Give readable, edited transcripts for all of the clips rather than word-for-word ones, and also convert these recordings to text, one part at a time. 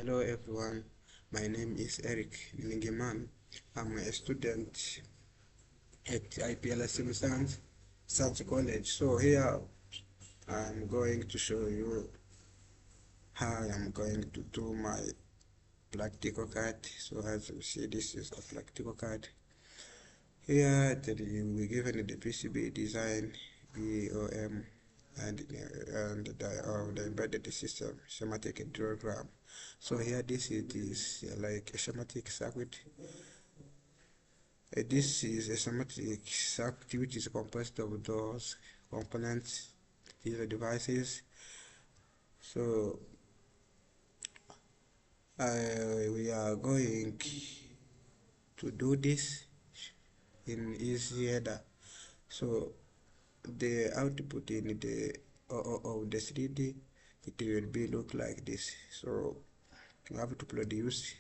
Hello everyone, my name is Eric Ningiman. I'm a student at IPLS MUSANZE College. So here I'm going to show you how I'm going to do my practical card. So as you see, this is a practical card. Here we're given the PCB design, BOM, and the embedded system schematic diagram. So here this is like a schematic circuit. This is a schematic circuit which is composed of those components, these are devices. So we are going to do this in easy header. So the output in the of the 3D, it will be look like this. So you have to produce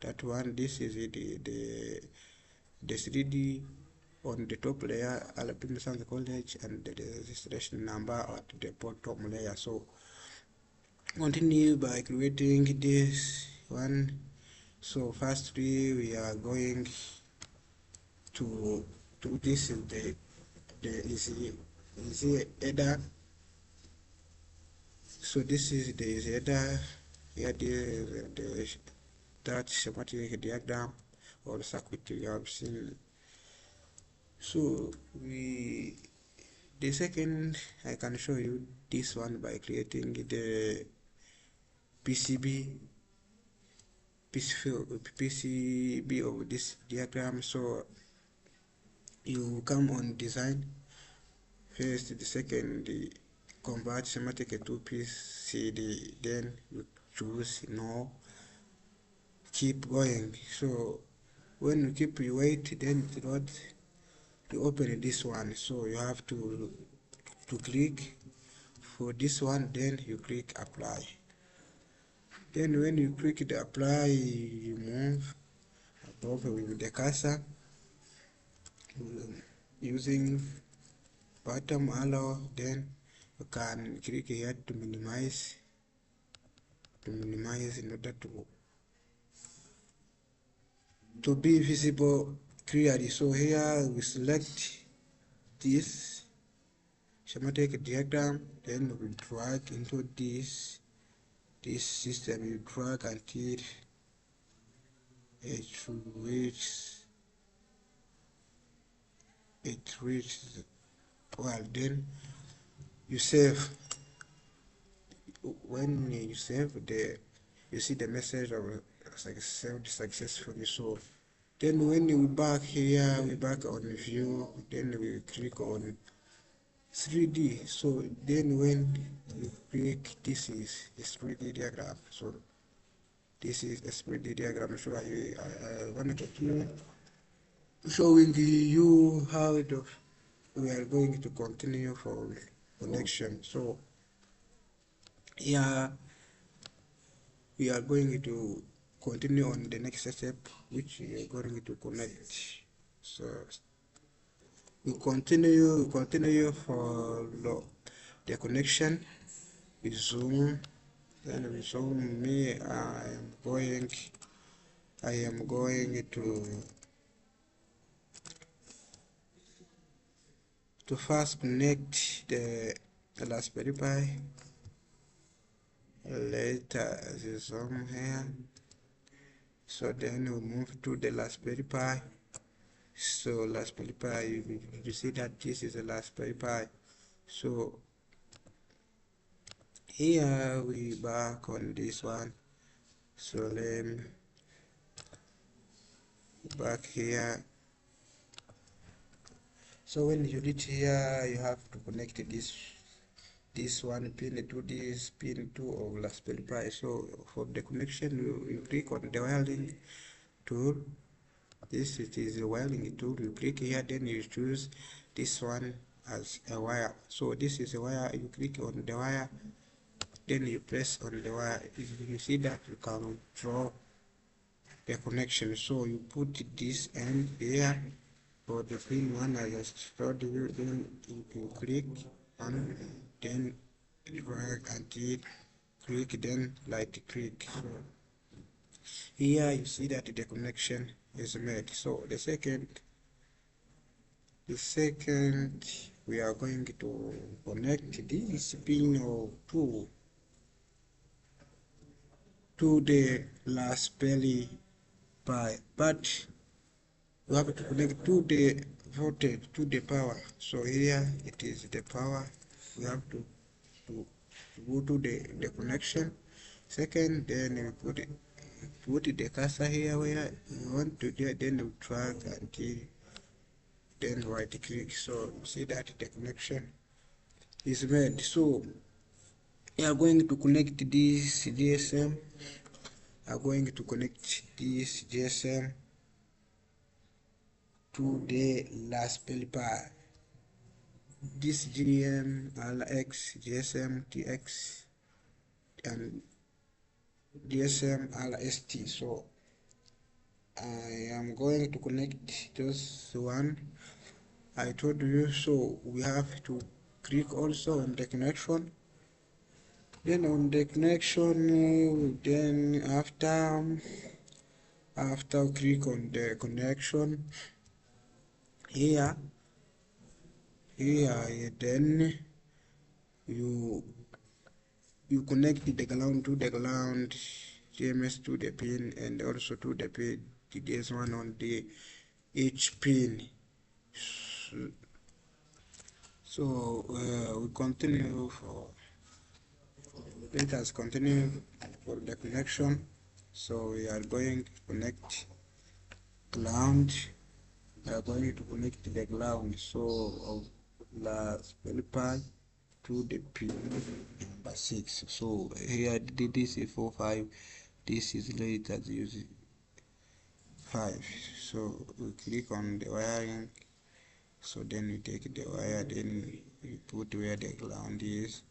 that one. This is the 3D on the top layer, RP MUSANZE College, and the registration number at the bottom layer. So continue by creating this one. So firstly we are going to do this in the easy header. So this is the easy header. Here that schematic diagram or circuit you have seen. So the second, I can show you this one by creating the PCB of this diagram. So you come on design first, the second, convert schematic to PCB, then you choose no, keep going. So when you keep you wait, then you open this one. So you have to click for this one, then you click apply. Then when you click the apply, you move above with the cursor using bottom arrow. Then you can click here to minimize in order to be visible clearly. So here we select this schematic diagram, then we drag into this system. You drag until it reaches well, then you save. When you save, you see the message of saved successfully. So then when we back here, we back on view, then we click on 3D. So then when you click, this is a 3D diagram. So this is a 3D diagram. So I wanted to showing you how we are going to continue for connection. So here we are going to continue on the next step, which we are going to connect. So we continue for the connection. We zoom, then we zoom. Me, I am going to first connect the Raspberry Pi. Later the zoom here. So then we move to the Raspberry Pi. So Raspberry Pi, you see that this is a Raspberry Pi. So here we back on this one. So then back here. So when you reach here, you have to connect this one pin to this pin 2 of Raspberry Pi. So for the connection, you click on the wiring tool. This is a wiring tool. You click here, then you choose this one as a wire. So this is a wire. You click on the wire, then you press on the wire. You see that you can draw the connection. So you put this end here for the pin 1 I just showed you. Then you click and then drag until click, then light click. So here you see that the connection is made. So the second we are going to connect this pin or to the Raspberry Pi, but you have to connect to the voltage, to the power. So here it is the power. We have to go to the connection. Second, then we put the cursor here where you want to do it, then you drag until then right click. So you see that the connection is made. So we are going to connect this GSM. We are going to connect this GSM to the Raspberry Pi. This GM RX, GSM TX, and GSM RST. So I am going to connect just one. I told you, so we have to click also on the connection. Then on the connection, then after click on the connection here, then you connect the ground to the ground, GMS to the pin, and also to the pin. There's one on the each pin. So we continue for. Let us continue for the connection. So we are going to connect ground. We are going to connect the ground. So of Raspberry Pi to the pin number 6. So here this is 4-5. This is later use 5. So we click on the wiring. So then we take the wire, then we put where the ground is.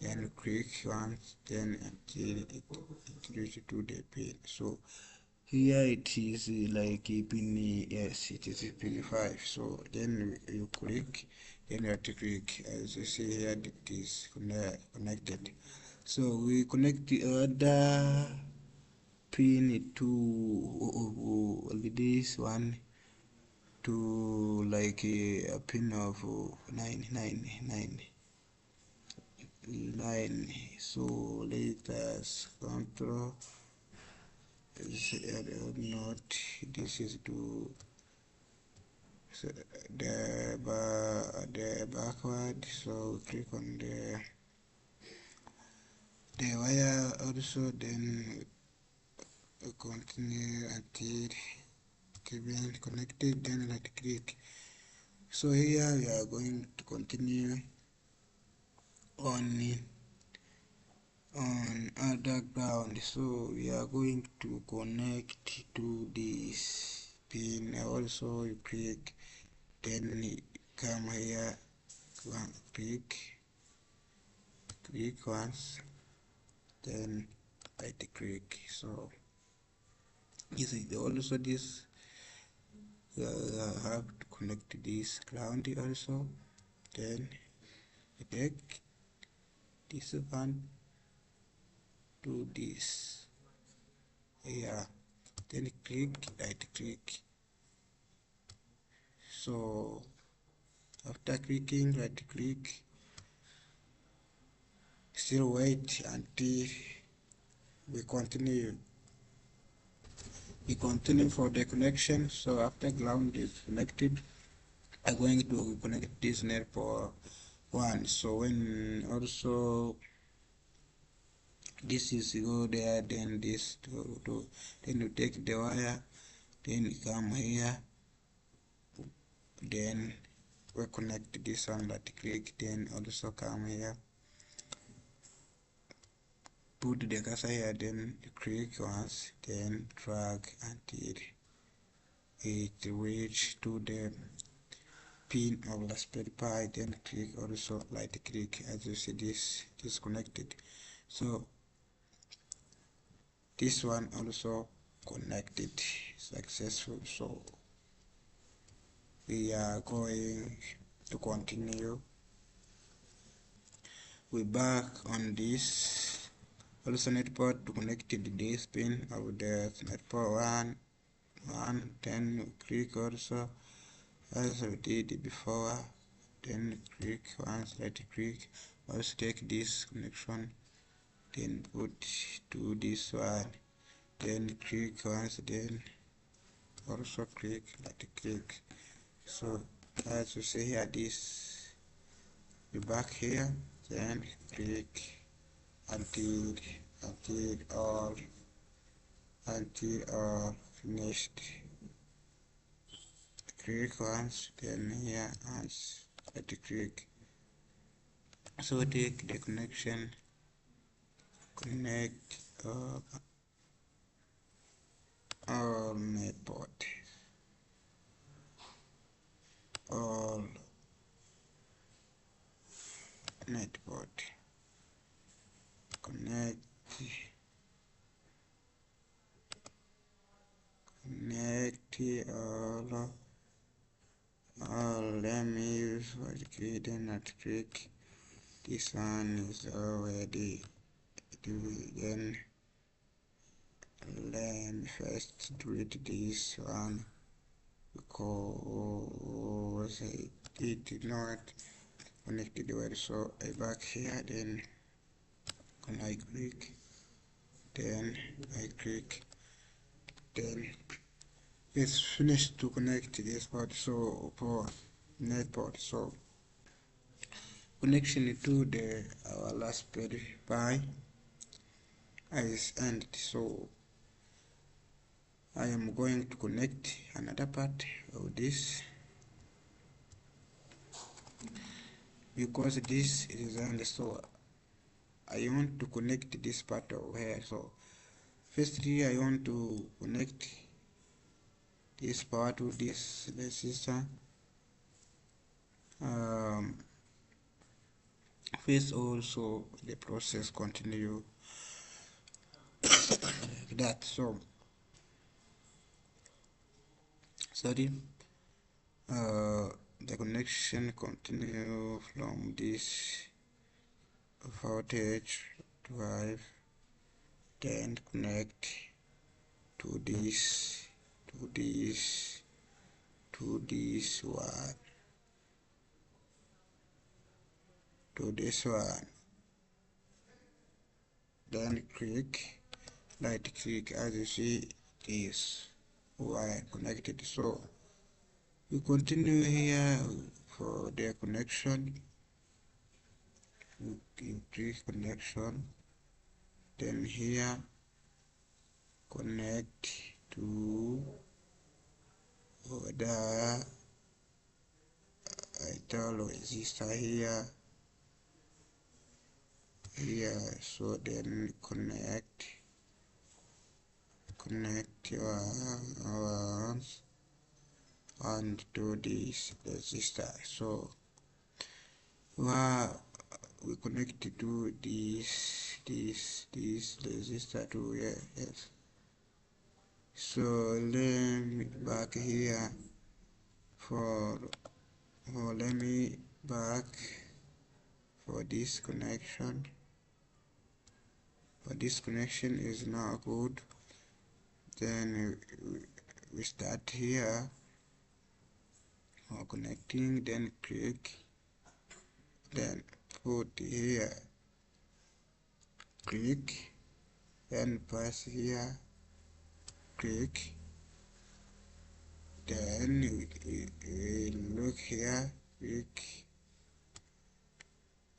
Then click once, then until it reaches to the pin. So here it is like a pin, yes, it is pin 5. So then you click, then you have to click. As you see here, it is connected. So we connect the other pin to this one to like a pin of 999. So let us control not this is to the backward. So click on the wire also, then continue until keeping connected, then right click. So here we are going to continue on other ground. So we are going to connect to this pin. Also you click, then come here, click once, then right click. So this is also this have to connect this ground also, then take this one to this here, then right click. So after clicking right click, still wait until we continue for the connection. So after ground is connected, I'm going to connect this net for 1. So when also this is go there, then this then you take the wire, then you come here, then we connect this one that click, then also come here, put the cursor here, then click once, then drag until it reach to the pin of Raspberry Pi, then click also right click. As you see, this is connected. So this one also connected successful. So we are going to continue. We back on this Also net port to connect to this pin of the net port 1, then click also as we did before, then click once, right click, also take this connection, then put to this one, then click once, then also click, right click. So as you see here, this be back here, then click until all finished. Click once, then here once, right click. So take the connection, connect all net port, all net port, connect all. Let me use what create and not click. This one is already then let me first delete this one because it did not connect well. So I back here, then I click, then I click, then it's finished to connect this port. So for net port, so connection to the our Raspberry Pi is ended. So I am going to connect another part of this because this is ended. So I want to connect this part over here. So firstly I want to connect this power to this resistor. First also the process continue like that. So sorry, the connection continue from this voltage drive, then connect to this one, to this one, then click, right click, as you see this wire connected. So we continue here for the connection, you click connection, then here connect to the idle resistor here, so then connect your and to this resistor. So we connect to this resistor to here, yes. So let me back here let me back for this connection. But this connection is now good. Then we start here for connecting, then click, then put here, click, then press here, click, then we look here, click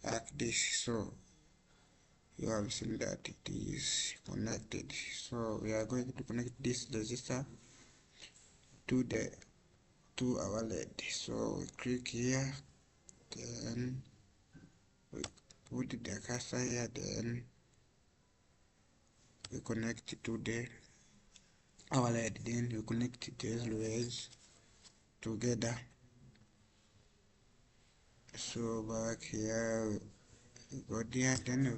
like this. So you have seen that it is connected. So we are going to connect this resistor to our LED. So we click here, then we put the cursor here, then we connect it to our LED, then we connect these wires together. So back here we go there, then we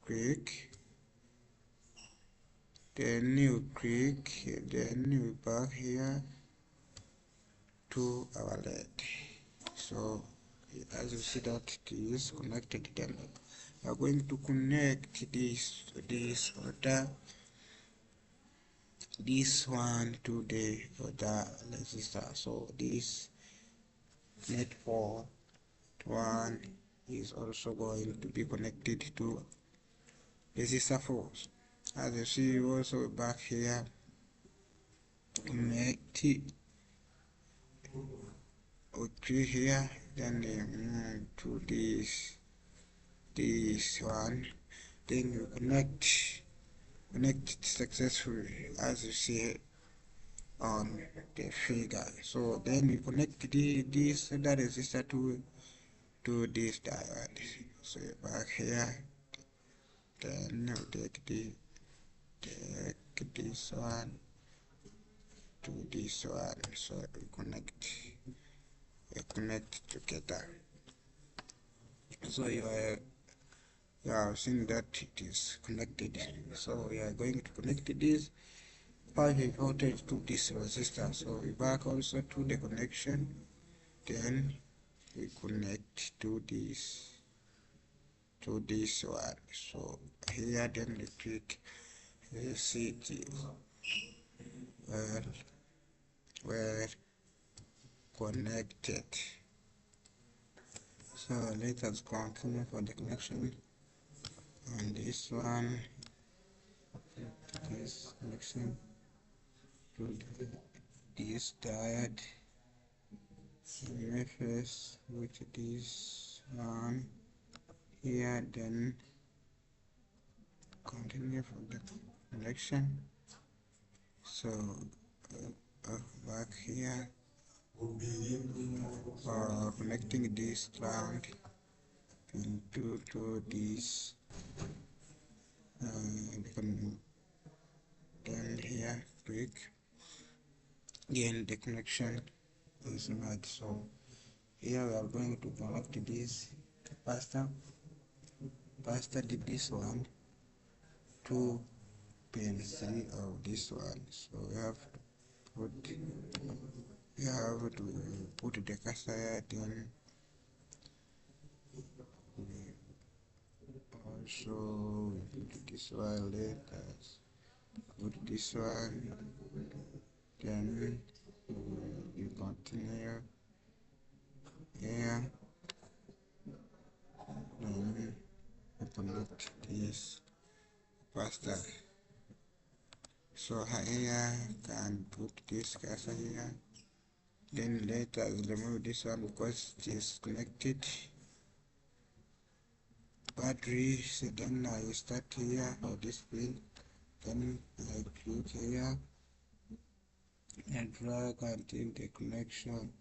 click, then you click, then you back here to our LED. So as you see that it is connected, then we are going to connect this one to the other resistor. So this net port one is also going to be connected to resistor 4. As you see, also back here, connect okay here, then move to this one, then you connect it successfully, as you see on the figure. So then we connect this other resistor to this diode. So back here, then you take this one to this one, so we connect together. So you have seen that it is connected. So we are going to connect this 5 voltage to this resistor. So we back also to the connection, then we connect to this one. So here, then we click see it is well connected. So let us continue for the connection on this one. This connection to this diode interface with this one here, then continue for the connection. So back here, connecting this ground into this, then here click, again the connection is made. So here we are going to connect this capacitor did this one to pin 3 of this one. So we have to put the capacitor, then also put this one, let us put this one, then you continue here, then connect this capacitor. So here can put this capacitor here, then let us remove this one because it is connected battery. So then I start here for this pin, then I click here and drag until the connection,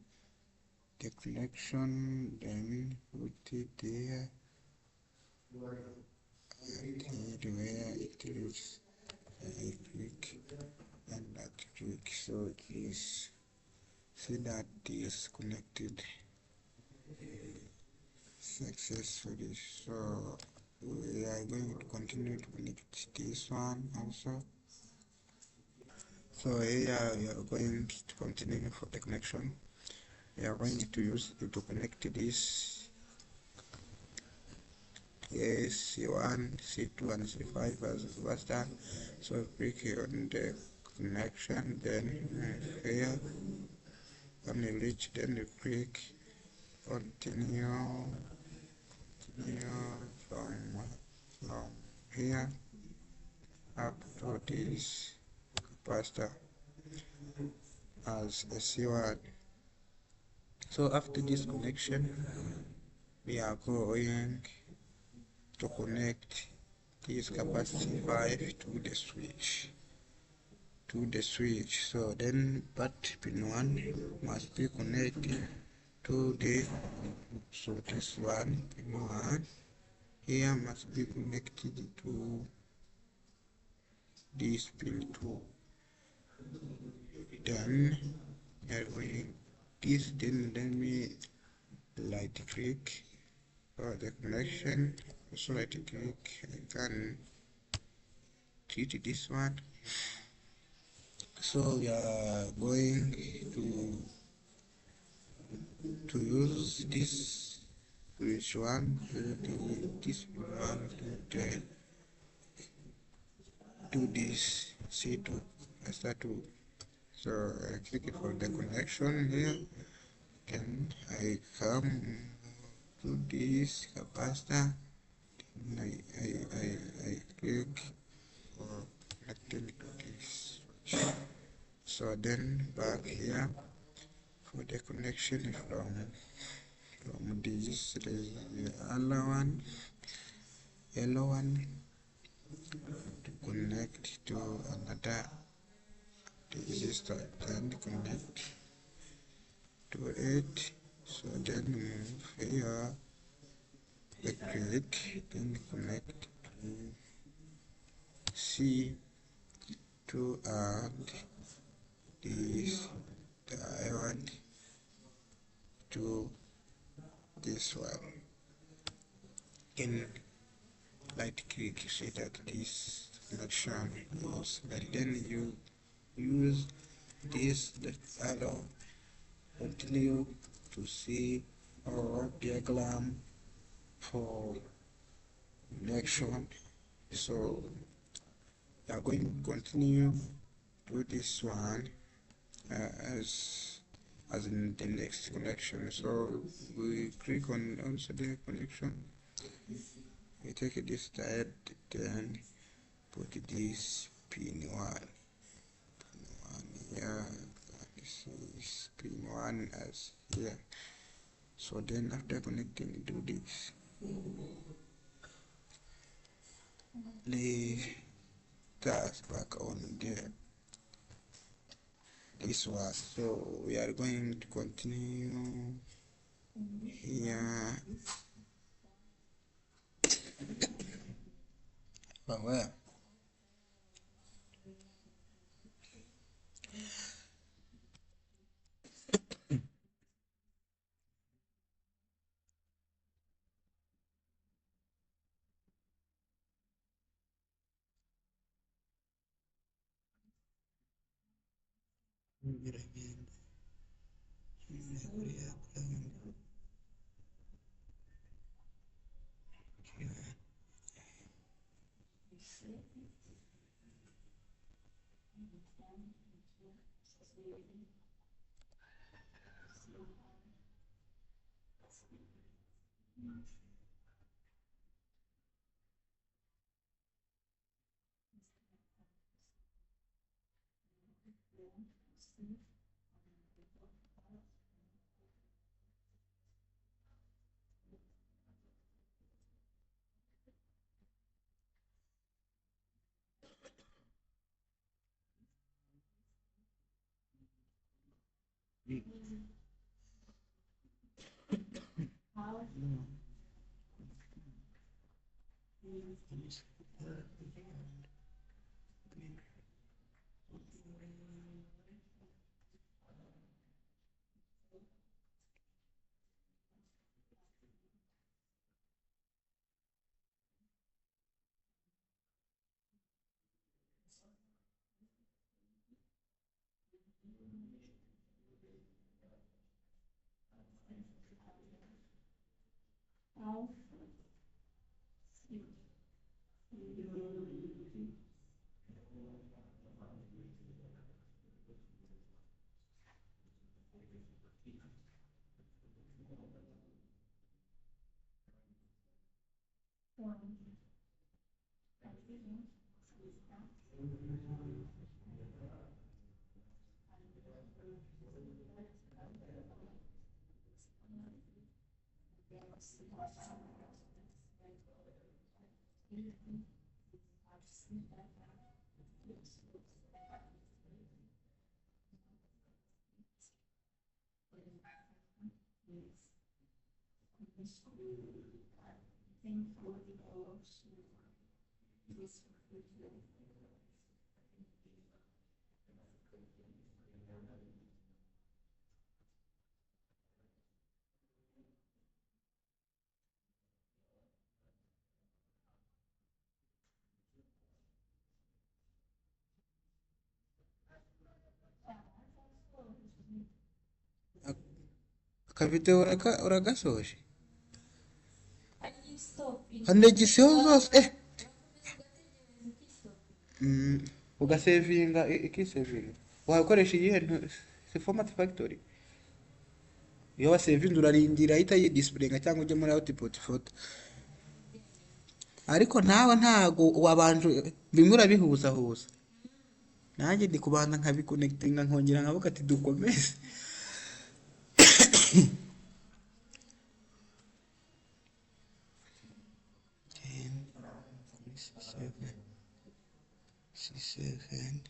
then put it there until where it is. I click and that click, so it is, see that is connected successfully. So we are going to continue to connect this one also. So here we are going to continue for the connection. We are going to use it to connect this C1, C2 and C5 as faster. So click on the connection, then here when you reach, then you click continue from here up to this capacitor as a C1. So after this connection, we are going to connect this capacity 5 to the switch. So then but pin 1 must be connected to the, so this one pin 1 here must be connected to this pin 2. Then we are going this, then let me right click for the connection. So right click, I can treat this one. So we are going to use this which one? This one to this C2. I start to, so I click it for the connection here. Then I come to this capacitor. I click for connecting to this switch. So then back here for the connection from this the yellow one to connect to another resistor, then connect to it. So then move here, the click, then connect to C to add this diode to this one. In light click, you see that this connection is, but then you use this arrow continue to see our diagram for connection. So we are going to continue to this one as in the next connection. So we click on also the connection. We take this diode, then put this pin1 here. This is pin1 as here. So then after connecting to this, leave that back on there. This was, so we are going to continue here. From where? Kapite ora kasoshi. anegisiyo zose ugasevinga ikisevinga wakoresha iyihe si format factory iyo wasevinze urarindira ahita yidisipurayinga cyangwa ujye muri output photo ariko nawe ntago wabanje bimwe urabihuzahuza nanjye ndi kubanza nkabikonekitinga nkongera nkavuga ati dukomeze 7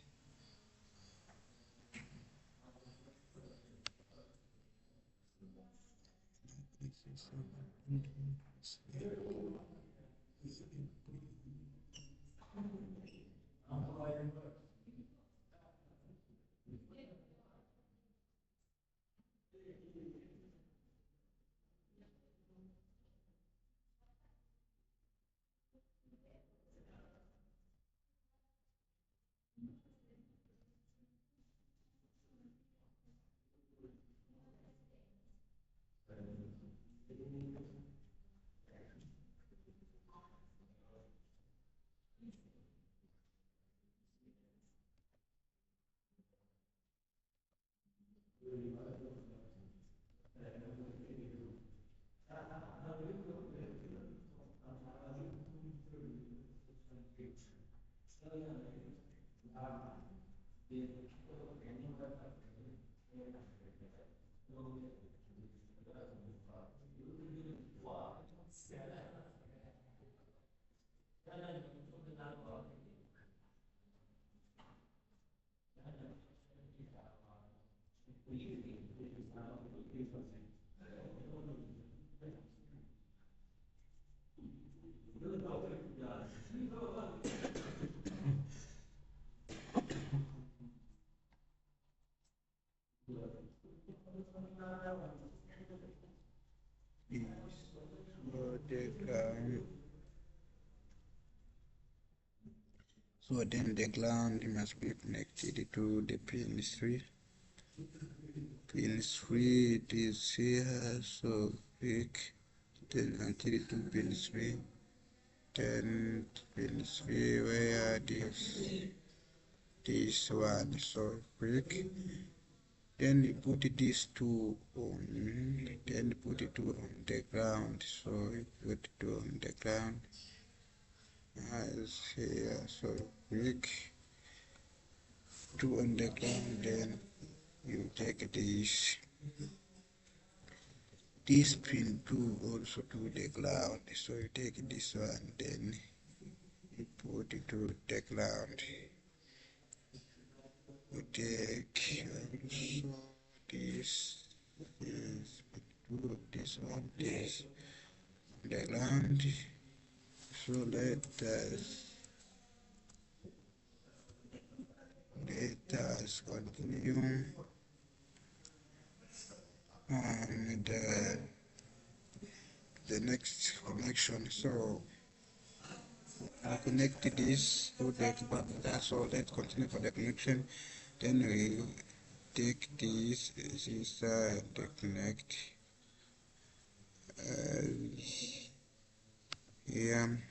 So then the ground must be connected to the pin 3. Pin 3 it is here, so click then until it to pin 3. Then pin 3 where this one, so click. Then you put this two on, then put it on the ground, so you put it on the ground as here, so click two on the ground, then you take this pin 2 also to the ground, so you take this one, then you put it to the ground. You take also this this one, this the ground. So let us continue and the next connection. So I connect this to the capacitor, so let's continue for the connection. Then we take this inside the connect here,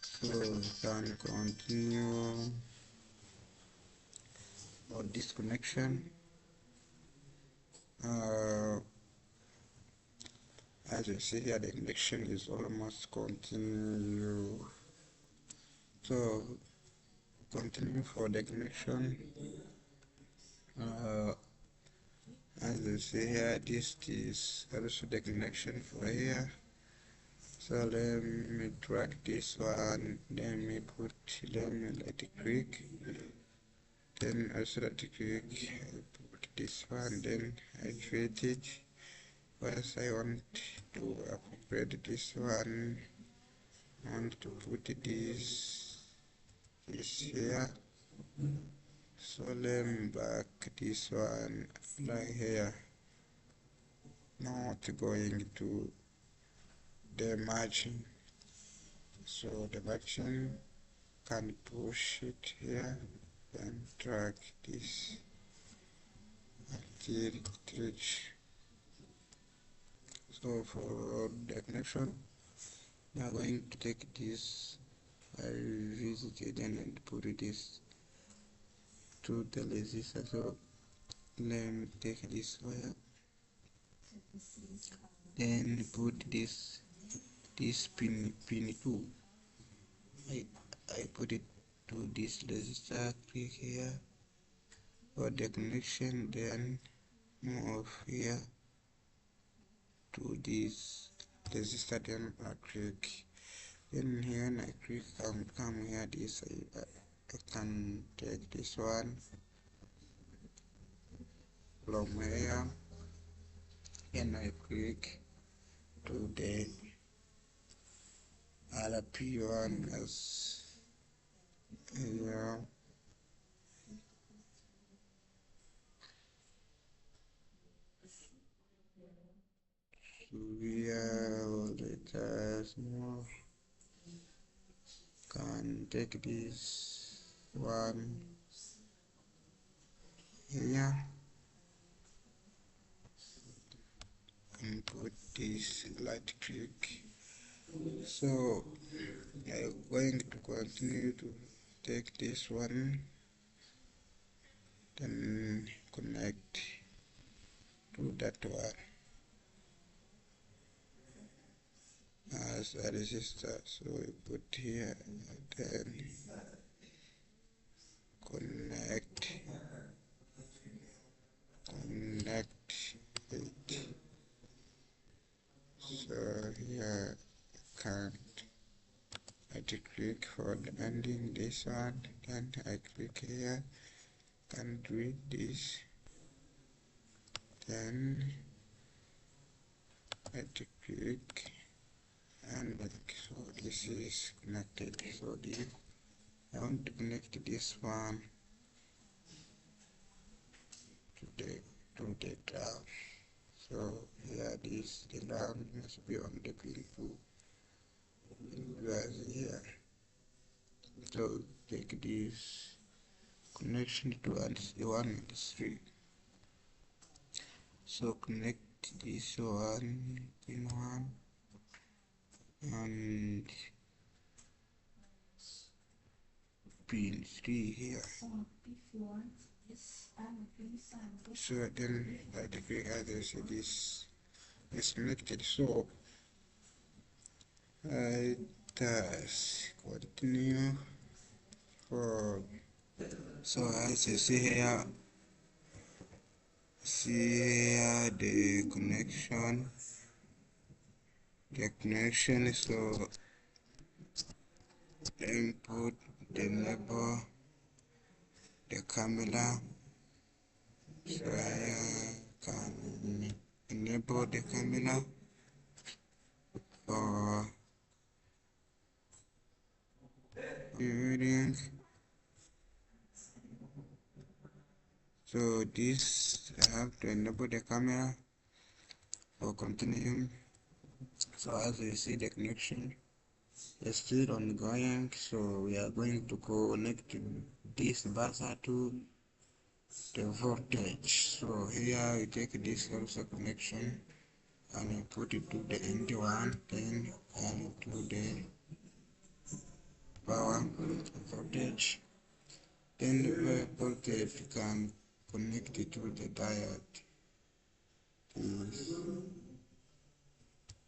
so we can continue on this connection. As you see here, the connection is almost continue. So continue for the connection. As you see here, this is also the connection for here. So let me drag this one, let me let it click, then also let it click, put this one, then I create it. Once I want to upgrade this one, I want to put this here. So let me back this one, apply here, not going to the margin. So the margin can push it here and drag this until it reach. So So for the connection, we are going to take this. I visited and put this to the resistor. So let me take this wire, then put this pin 2. I put it to this resistor. Click here for the connection, then move here to this resistor, then I click. Then here I click come here this I can take this one from here, and I click to the RP one as here. So here let us know can take this one here and put this light click. So I'm going to continue to take this one, then connect to that one as a resistor. So we put here, then connect it. So here I click for the ending this one, then I click here, can read this, then I click and so this is connected. So I want to connect this one to the ground. So here the ground must be on the pin 2 here. So take this connection to one and 3. So connect this one pin 1 and pin 3 here. So then I declare others this is connected. So I thus continue for, so as you see here the connection, so input the enable the camera. So I can enable the camera for viewing. So this I have to enable the camera for continuing. So as you see the connection is still ongoing, so we are going to connect this buzzer to the voltage. So here we take this also connection and we put it to the end one, then and to the power voltage. Then the voltage can connect it to the diode.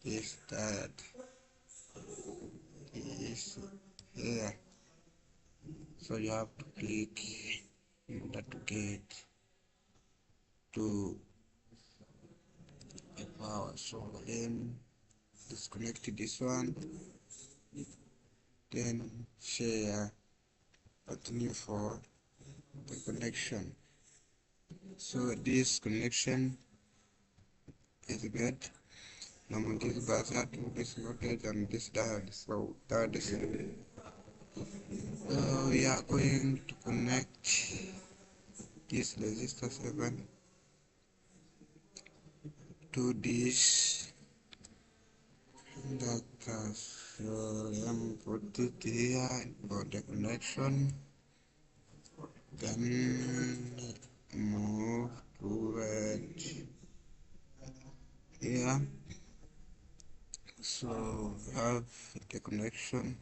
This diode is here. So you have to click in order to get to the power. So then disconnect this one, then share, continue for the connection. So this connection is good. Now this buzzer to this voltage and this diode. So that is we are going to connect this resistor 7 to this inductor. So I'm put it here for the connection, then move to it here. So we have the connection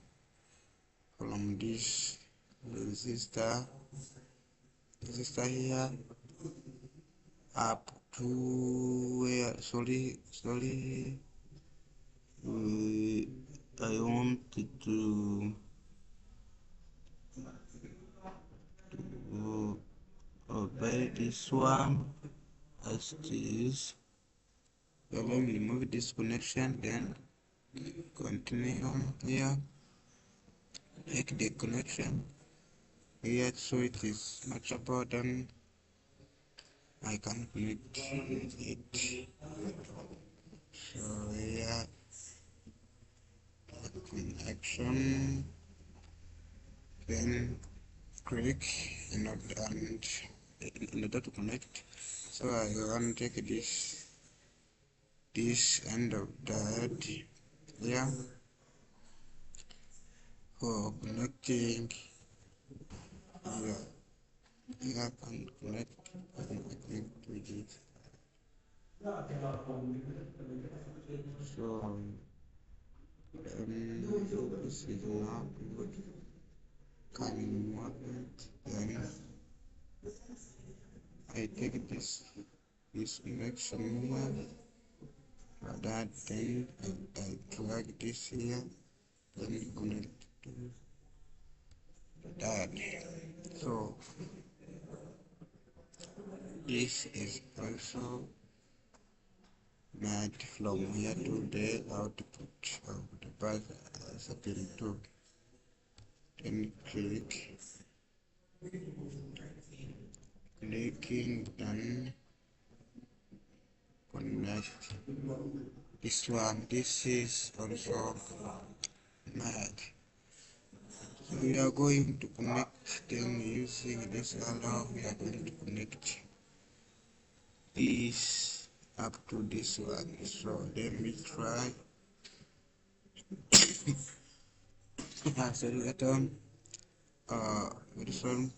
from this resistor here up to where I want to obey this one as it is. So let me remove this connection, then continue here, make the connection here so it is matchable, then I can connect it. So here the connection, then click in order to connect. So I want to take this end of that here for connecting. Here I can connect with it. So this is not good. Can move it. Then I take this connection here. For that, then I drag this here. Then connect to that. So this is also made from here to the output of the bus setting 2. Then clicking, then connect this one. This is also made. So we are going to connect them using this allow. We are going to connect this up to this one. So let me try. So this one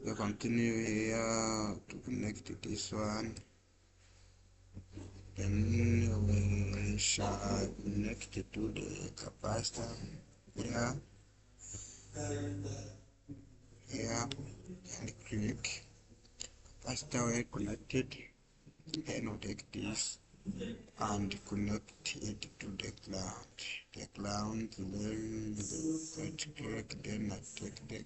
we continue here to connect this one. Then we shall connect it to the capacitor here and click capacitor well connected. Then we take this and connect it to the ground. Then right click, then I take the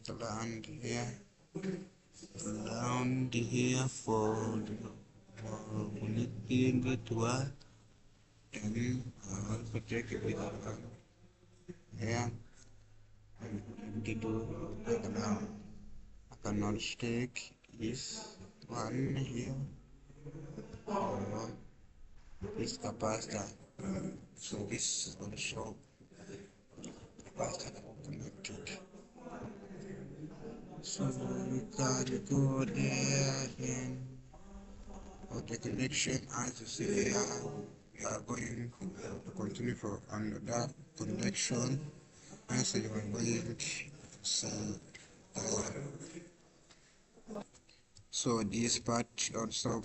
ground here for connecting it to what. Then I also take it here and do the ground. I can also take this one here for this capacitor. So this is also capacitor connected. So we can go there then for the connection. As you see here, we are going to continue for another connection. And so you are going to see so this part also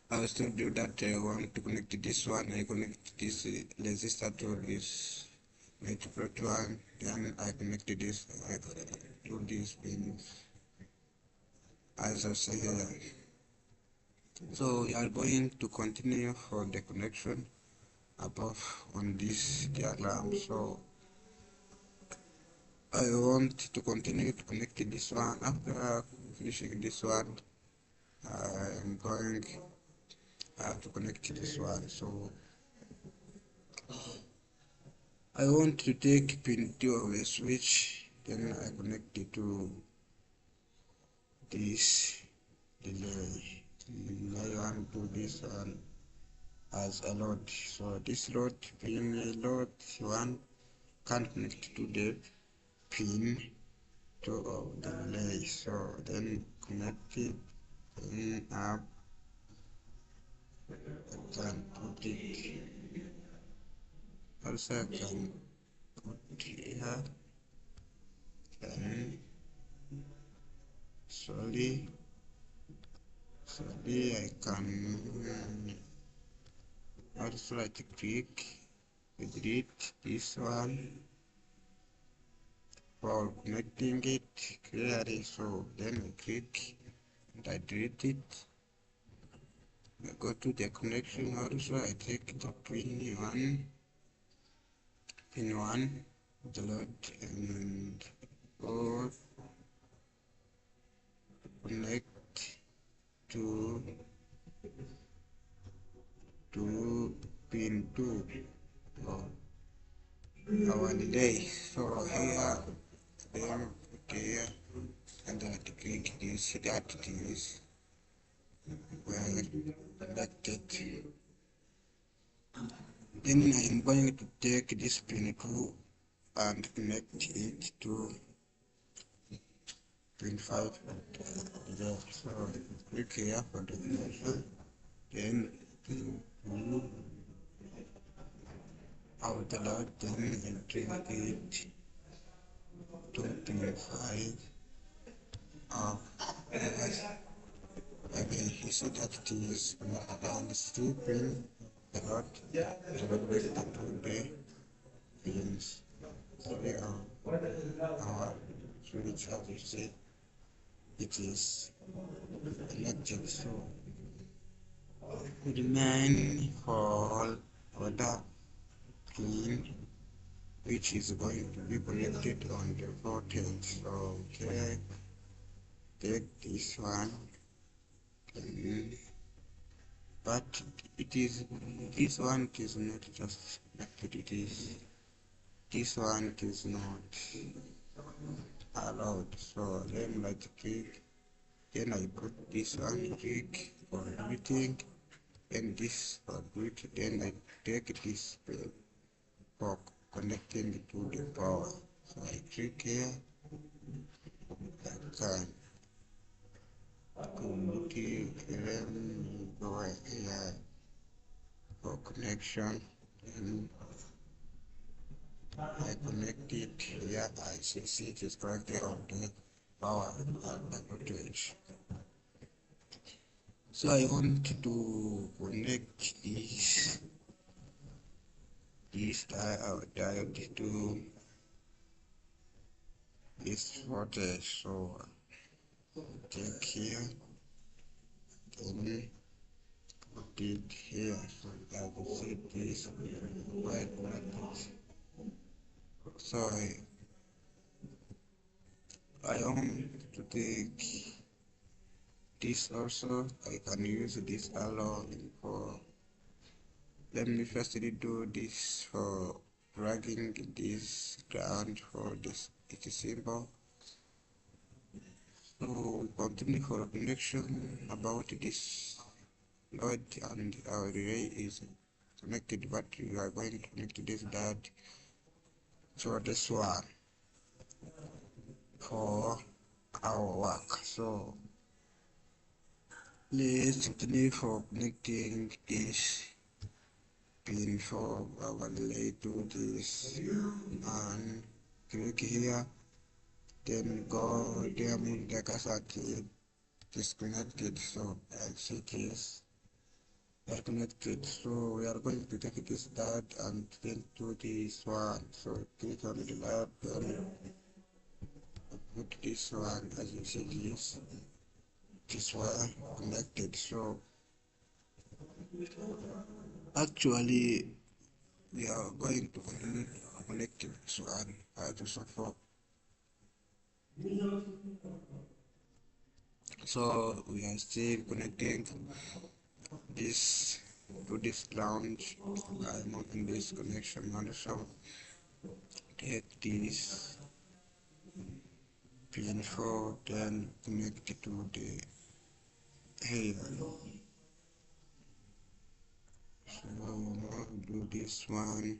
I still do that. I want to connect this one. I connect this resistor to this network one. Then I connect this to these pins as I say here. So we are going to continue for the connection above on this diagram. So I want to continue to connect this one. After finishing this one, I am going to connect this one. So I want to take pin 2 of the switch, then I connect it to this delay. I want to do this one as a load. So this load pin load 1 can connect to the pin 2 of the relay. So then connect it up. I can put it also. I can put here, then slowly I can Also right click, delete this one for connecting it clearly. So then I click and I delete it. I go to the connection. Also I take the pin one, delete, and go connect to pin 2 of our delay. So here, then here, and I click this, that is well connected. Then I am going to take this pin 2 and connect it to pin 5. So click here for the connection. Then pin 2 out the load, then entry it to pin 5 of again you see that it is on the pin the load divided into the pins. So our switch, as you see, it is connected. So we remain for other pin which is going to be connected on the voltage. So okay, take this one, but this one is not just connected, it is this one is not allowed. So then right click, then I put this one click for everything, and this for it, then I take this for connecting to the power. So I click here, I can go here for connection, and I connect it here. I see it is currently on the power and voltage. So I want to connect this diode to this voltage. So take here, then put it here. So I will see this right connected. So I want to take this also. I can use this alloy for. Let me firstly do this for dragging this ground for this. It is simple. So we continue for connection about this load, and our relay is connected, but we are going to connect this dot to this one for our work. So let's continue for connecting this pin for our relay to this, and click here, then go there, move the cursor to disconnected. So I see this connected. So we are going to take this dot and then to this one. So click on the lab and put this one. As you see, this one connected. So actually we are going to connect this one so far. So we are still connecting this to this ground. I'm on this connection also. Take this pin 4, then connect it to the here. So do this one,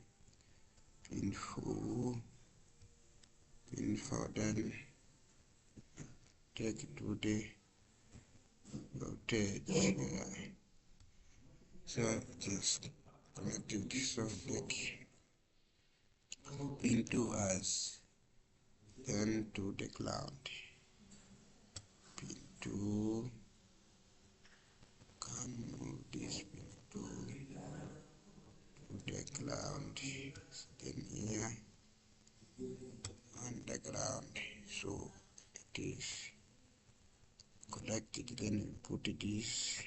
pin 4, then take it to the voltage here. So just connected. So take pin 2 as, then to the ground. Pin 2, can move this pin 2 ground, then here on the ground. So it is connected. Then you put this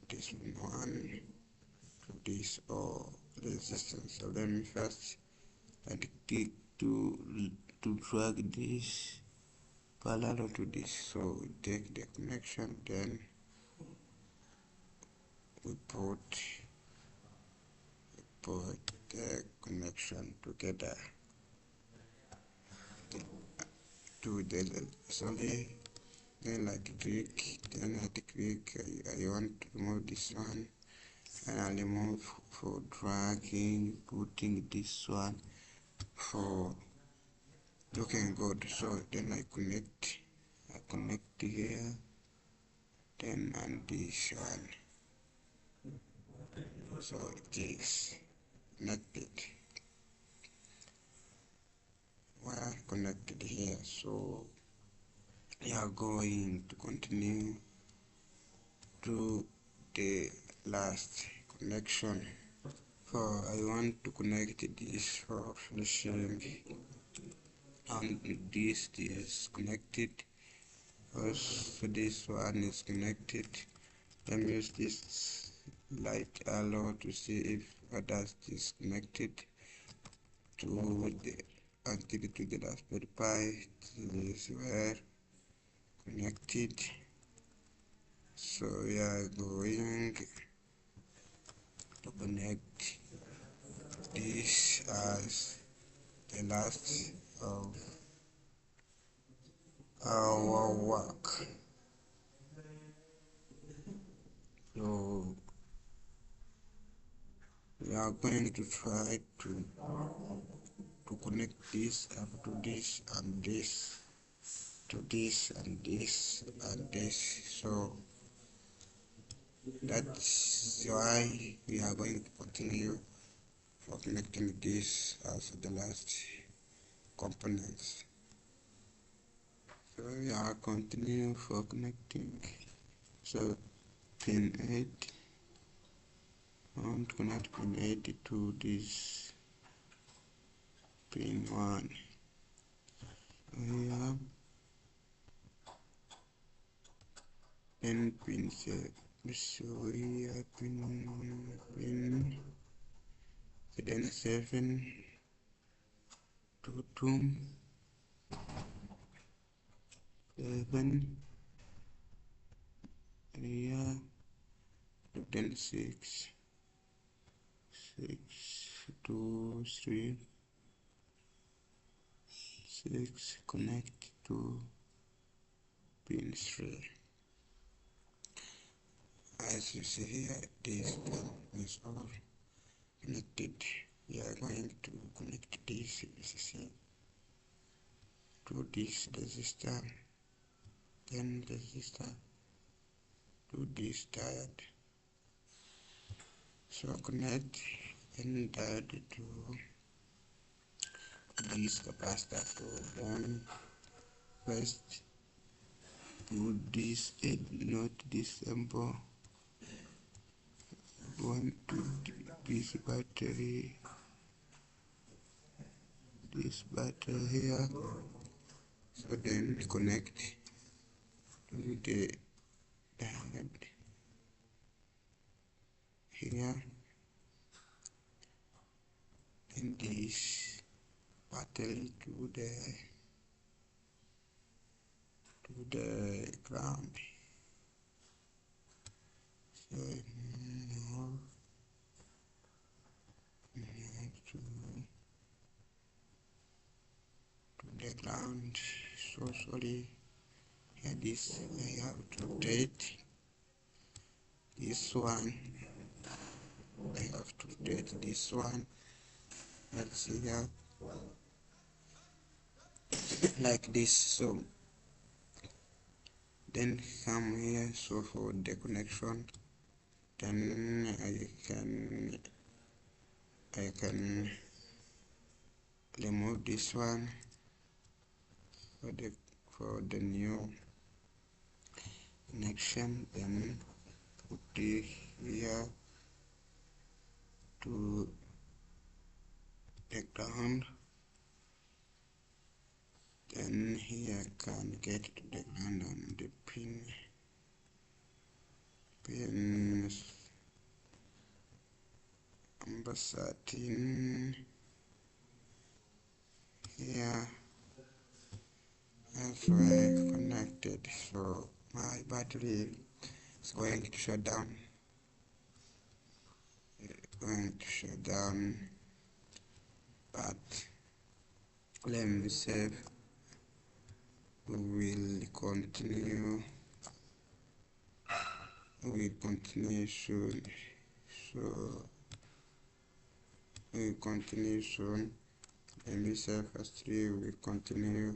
this one to this or resistance. So then first and click to drag this parallel to this. So we take the connection, then we put the connection together to the assembly. Then I want to remove this one, and I'll remove for dragging, putting this one for looking good. So then I connect here, then and this one. So it is connected. We are connected here. So we are going to continue to the last connection. For I want to connect this for finishing, and this is connected. Also this one is connected. Let me use this light arrow to see if others is connected to the until to the Raspberry Pi. These were connected. So we are going to connect this as the last of our work. So we are going to try to connect this up to this and this, to this and this and this. So that's why we are going to continue for connecting this as the last components. So we are continuing for connecting. So pin 8, I want to connect pin 8 to this pin 1. Here, then pin 7. So here pin then 7 to 2, 7 here, then 6 2 3 6 connect to pin 3. As you see here, this is all connected. We are going to connect this VCC to this resistor, then resistor to this diode. So connect and diode to this capacitor. So then first put this not this symbol one to this battery here. So then connect to the diode here, and this battery to the ground. So now to the ground. So sorry, here this I have to rotate this one. I have to rotate this one. Let's see here like this. So then come here. So for the connection, then I can remove this one for the new connection, then put it here to the ground. Then here I can get to the ground on the pins number 13 here as well connected, so my battery is going to shut down. But let me save. We will continue soon. So we continue soon. Let me save as 3. We continue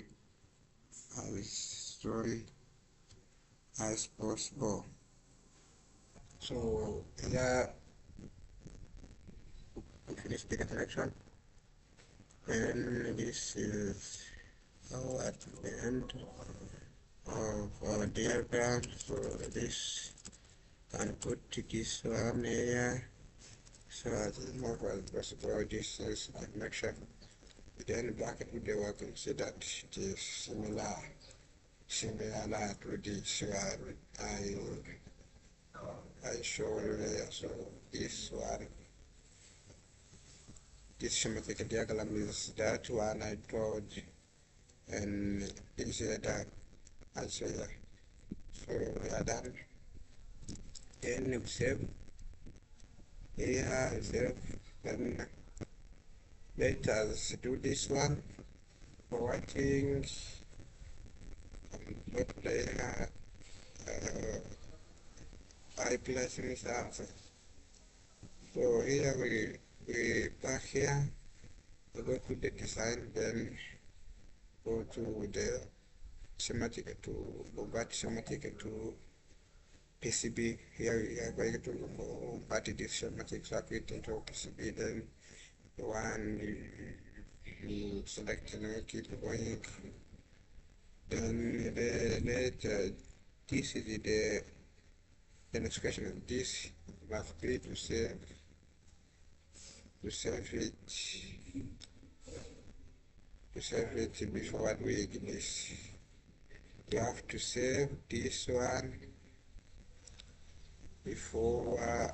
as soon as possible. So yeah, we finish the connection, and this is at the end of our diagram. So this can put this one here, so as much as possible this is a connection. Then back in the work, and see that it is similar to this one I showed you here. So this one, this schematic diagram is that one I told, and this is that I say. So we are done. Then we save. Here save. Then let us do this one. Forwarding player I plus MUSANZE. So here we back here. We go to the design, then go to the schematic to convert schematic to PCB. Here we are going to convert this schematic circuit into PCB. Then the one you select and keep going. Then this is the next question of this. You have to save it before doing this. You have to save this one before I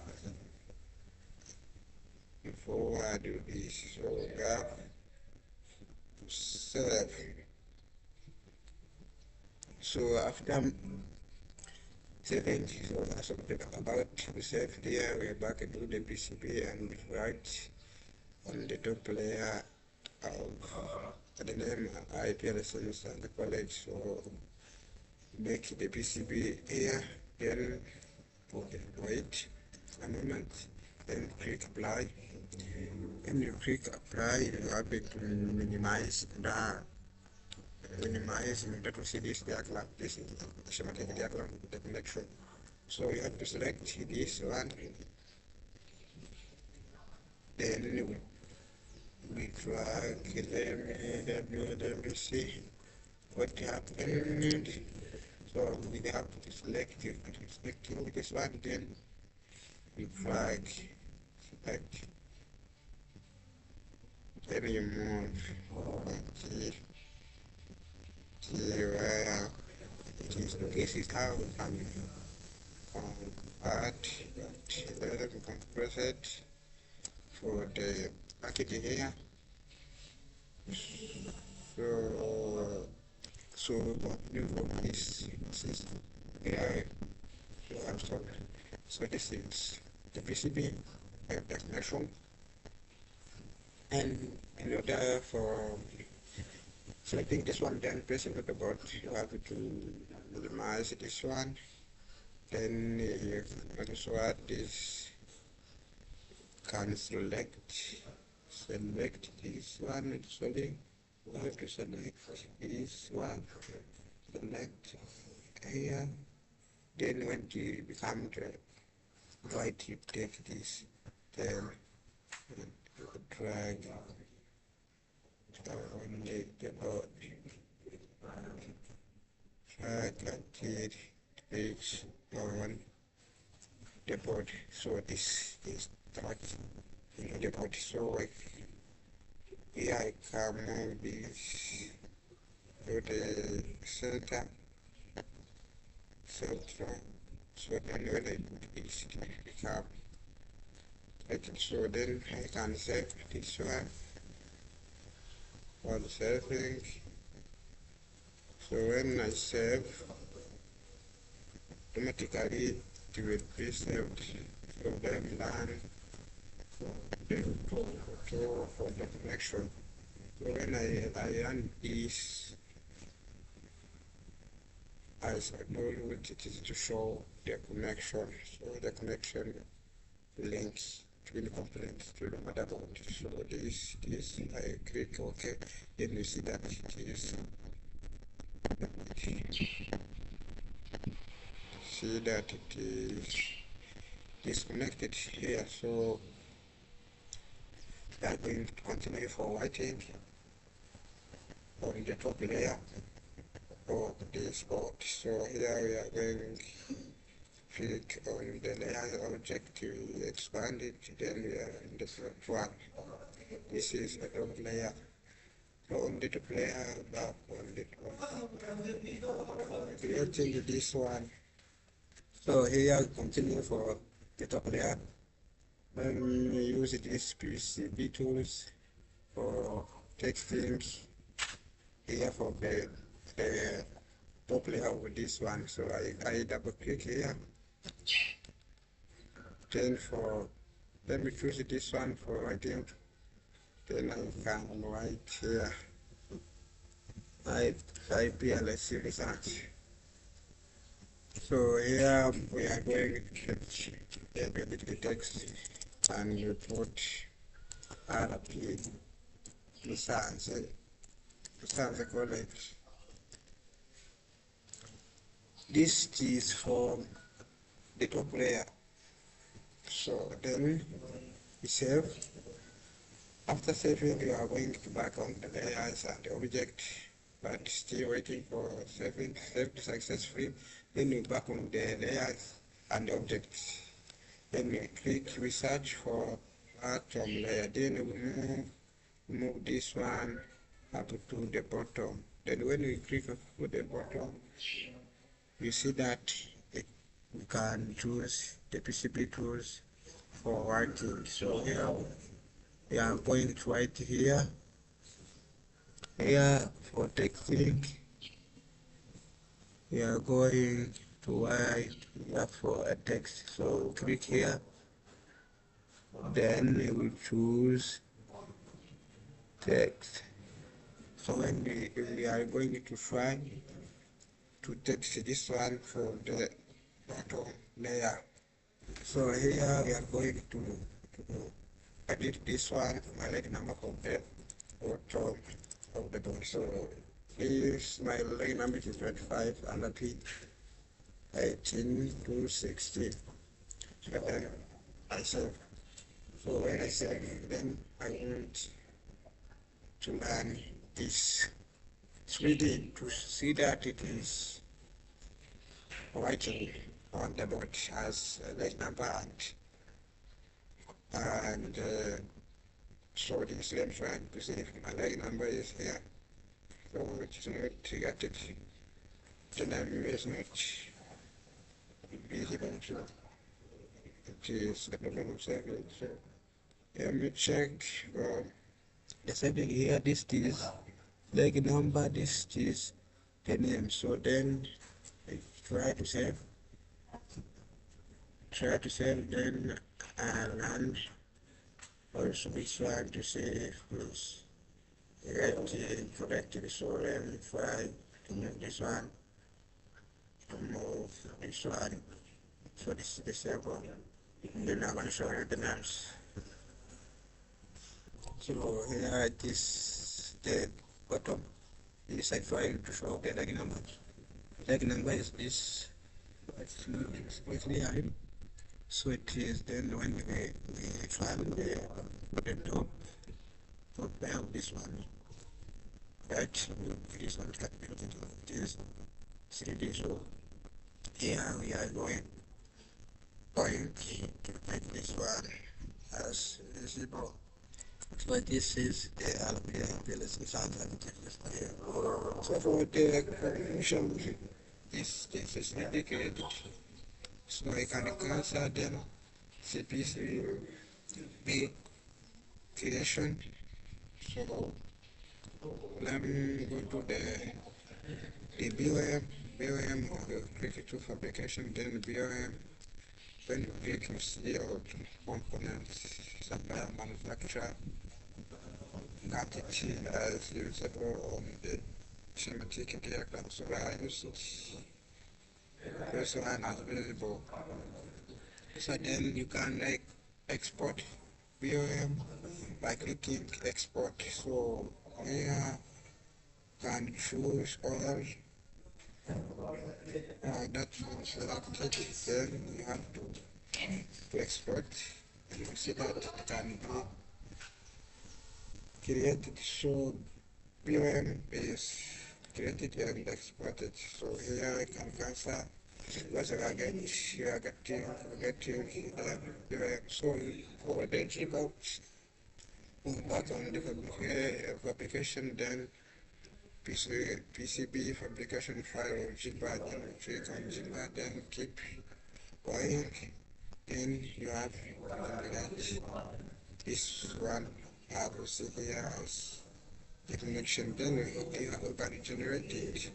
do this. So we have to save. So after saving, so that's something about to save here. We're back into the PCB and write on the top layer of the name RP MUSANZE College. So make the PCB here, then wait a moment, then click apply. When you click apply, you have to minimize that we see this diagram. This is the schematic diagram with the connection. So you have to select this one, then we drag. Let me see what happened. So we have to select this one, then we drag, select, then you move where it is. This is how we can add that. We can press it for the packaging here. So what we do is here. So this is the PCB connection, and in order for selecting this one, then pressing the board, you have to minimize this one. Then you also add this, can select this one. Actually, we have to select this one, select here. Then when you become right, you take this, then drag on the board, drag until it reach on the board. So this is that in the board. So Here I can move this to the center, central. So then when I put this, it become like it. So then I can save this one for the saving. So when I save, automatically it will be saved from the line for the connection. So when I run this, as I told, it is to show the connection. So the connection links to the component to the motherboard. So this I click OK, then you see that it is disconnected here. So we are going to continue forwarding on the top layer of this board. So here we are going to click on the layer object to expand it. Then we are in the front one. This is a top layer. So on the top layer, back on the top, creating this one. So here we continue for the top layer. Then we use this PCB tools for texting here for the top layer with this one. So I double click here. Then let me choose this one for writing. Then I can write here IPLC research. So here we are going to edit the text and we put RP MUSANZE College. This is for the top layer. So then we save. After saving, you are going to back on the layers and the object, but still waiting for saving. Saved successfully. Then you back on the layers and the objects. Then we click research for atom layer. Then we move this one up to the bottom. Then when we click on the bottom, you see that we can choose the PCB tools for writing. So here we are going to write here for texting. We are going to write here for a text. So click here. Then we will choose text. So when we are going to try to text this one for the bottom layer. So here we are going to edit this one, my leg number from the bottom of the board. So this my leg number is 25 and RP 18260. So then I save. So when I save, then I want to learn this 3D to see that it is writing on the board as a leg number and so this left one to see if my leg number is here. So it's not to get it. The name is not visible. So it is the problem of saving. So let me check the saving here. This is leg number, this is the name. So then I try to save, then run. Also be trying to save this correctly. So let me try to move this one, to move this one. So this is the save one. And then I'm going to show you the names. So here it is the bottom. This I try to show the leg number. Leg number is this. It's quickly high. So it is then when we try the top of this one. Right? This one can be looking like this. See this. So here we are going to make this one as visible. So this is the RP MUSANZE. So for the connection, this is indicated. So I can cancel them CPCB creation. So let me go to the BOM click to fabrication, then BOM. When you click, you see all components, supplier, manufacturer, got it as usable on the schematic diagram. So I use it. First one as visible. So then you can like export BOM by clicking export. So here can choose all that you selected, then you have to export, and you see that it can be created. So BOM is created and exported. So here I can cancel because I get you are getting the BOM. So for the Gerber, back on the fabrication, then PCB fabrication file Gerber, then click on Gerber, then keep going. Then you have this one. I will see here as the connection. Then you have already generated.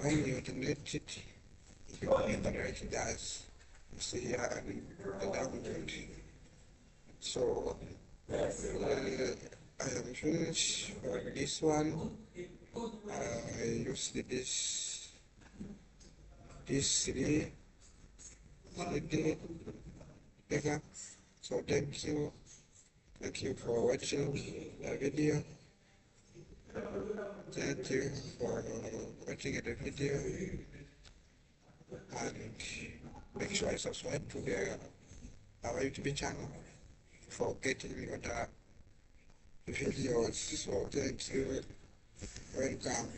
When you generate it, you can generate it as you see here in the download. So I am finished for this one. I used this 3D bigger. So thank you for watching the video. Thank you for watching the video, and make sure you subscribe to our YouTube channel for getting other videos. So thank you. Welcome.